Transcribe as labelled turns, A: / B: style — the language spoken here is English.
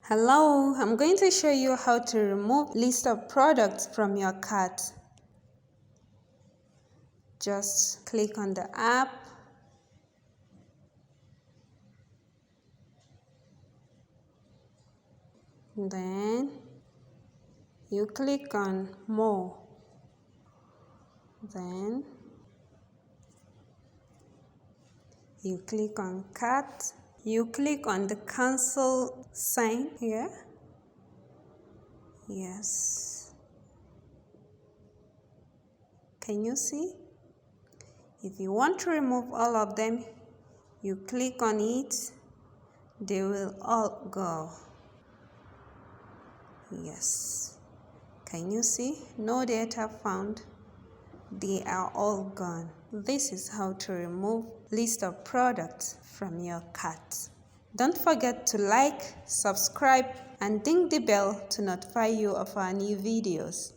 A: Hello, I'm going to show you how to remove list of products from your cart. Just click on the app. Then you click on more. Then you click on cart. You click on the cancel sign here. Yes. Can you see? If you want to remove all of them, you click on it. They will all go. Yes. Can you see? No data found. They are all gone. This is how to remove list of products from your cart. Don't forget to like, subscribe, and ding the bell to notify you of our new videos.